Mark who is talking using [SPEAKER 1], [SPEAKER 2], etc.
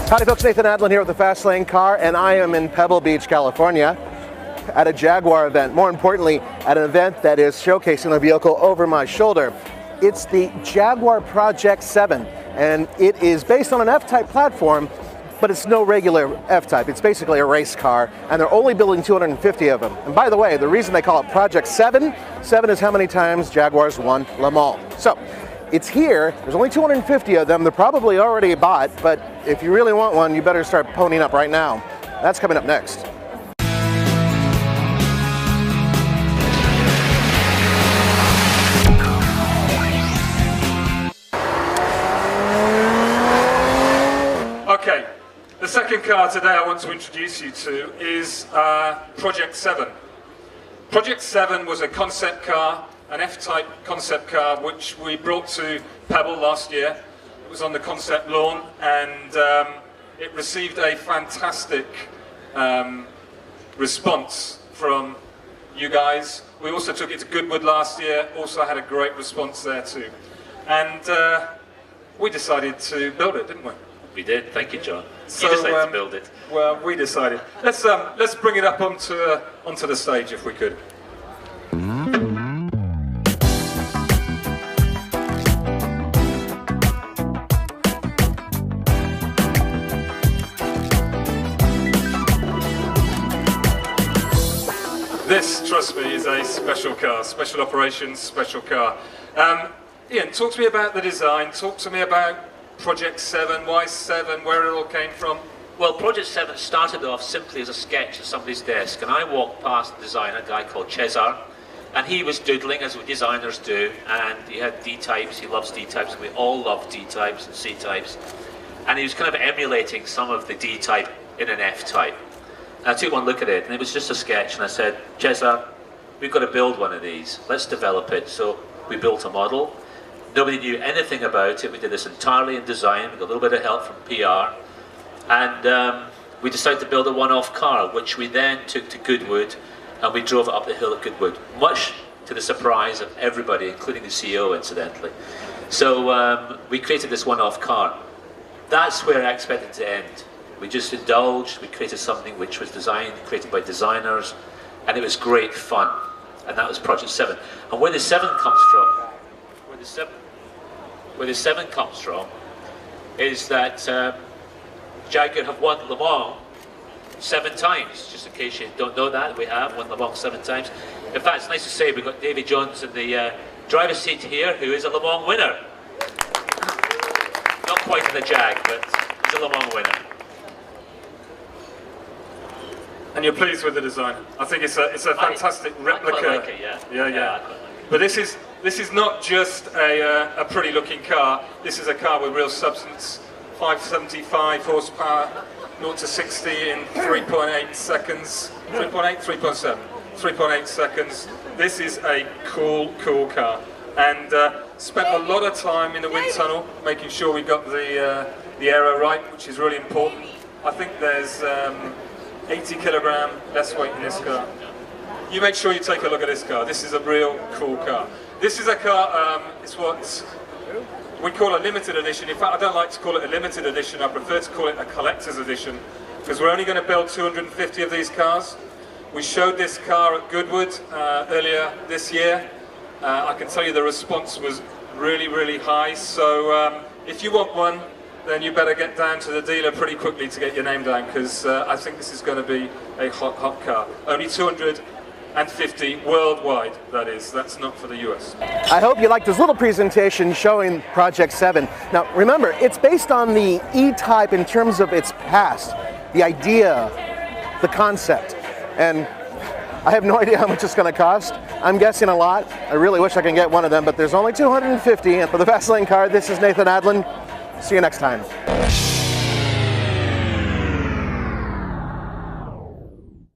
[SPEAKER 1] Howdy folks, Nathan Adlin here with the Fast Lane Car, and I am in Pebble Beach, California at a Jaguar event. More importantly, at an event that is showcasing the vehicle over my shoulder. It's the Jaguar Project 7, and it is based on an F-Type platform, but it's no regular F-Type. It's basically a race car, and they're only building 250 of them. And by the way, the reason they call it Project 7, 7 is how many times Jaguars won Le Mans. So, it's here, there's only 250 of them, they're probably already bought, but if you really want one, you better start ponying up right now. That's coming up next.
[SPEAKER 2] Okay, the second car today I want to introduce you to is Project 7. Project 7 was a concept car, an F-Type concept car, which we brought to Pebble last year. It was on the concept lawn, and it received a fantastic response from you guys. We also took it to Goodwood last year, also had a great response there too. And we decided to build it, didn't we?
[SPEAKER 3] We did, thank you, John.
[SPEAKER 2] So,
[SPEAKER 3] you decided to build it.
[SPEAKER 2] Well, we decided. Let's bring it up onto the stage if we could. This, trust me, is a special car, special operations, special car. Ian, talk to me about the design, talk to me about Project 7, why 7, where it all came from.
[SPEAKER 3] Well, Project 7 started off simply as a sketch at somebody's desk, and I walked past the designer, a guy called Jaguar, and he was doodling, as designers do, and he had D-types, he loves D-types, and we all love D-types and C-types, and he was kind of emulating some of the D-type in an F-type. I took one look at it, and it was just a sketch, and I said, Jaguar, we've got to build one of these. Let's develop it. So we built a model. Nobody knew anything about it. We did this entirely in design. We got a little bit of help from PR. And we decided to build a one-off car, which we then took to Goodwood, and we drove it up the hill at Goodwood, much to the surprise of everybody, including the CEO, incidentally. So we created this one-off car. That's where I expected to end. We just indulged, we created something which was designed, created by designers, and it was great fun. And that was Project 7. And where the 7 comes from, where the 7 comes from is that Jaguar have won Le Mans 7 times. Just in case you don't know that, we have won Le Mans 7 times. In fact, it's nice to say we've got Davy Jones in the driver's seat here, who is a Le Mans winner. Not quite in the Jag, but he's a Le Mans winner.
[SPEAKER 2] And you're pleased with the design? I think it's a fantastic replica.
[SPEAKER 3] I quite like it, yeah.
[SPEAKER 2] Yeah. But this is not just a pretty looking car. This is a car with real substance. 575 horsepower, 0 to 60 in 3.8 seconds. 3.8, 3.7, 3.8 seconds. This is a cool car. And spent a lot of time in the wind tunnel, making sure we got the aero right, which is really important. I think there's 80 kilogram less weight in this car. You make sure you take a look at this car. This is a real cool car. This is a car, it's what we call a limited edition. In fact, I don't like to call it a limited edition. I prefer to call it a collector's edition, because we're only going to build 250 of these cars. We showed this car at Goodwood earlier this year. I can tell you the response was really high. So if you want one, then you better get down to the dealer pretty quickly to get your name down, because I think this is going to be a hot car. Only 250 worldwide, that is. That's not for the US.
[SPEAKER 1] I hope you liked this little presentation showing Project 7. Now remember, it's based on the E-Type in terms of its past, the idea, the concept. And I have no idea how much it's going to cost. I'm guessing a lot. I really wish I could get one of them, but there's only 250. And for the Fast Lane Car, this is Nathan Adlin. See you next time.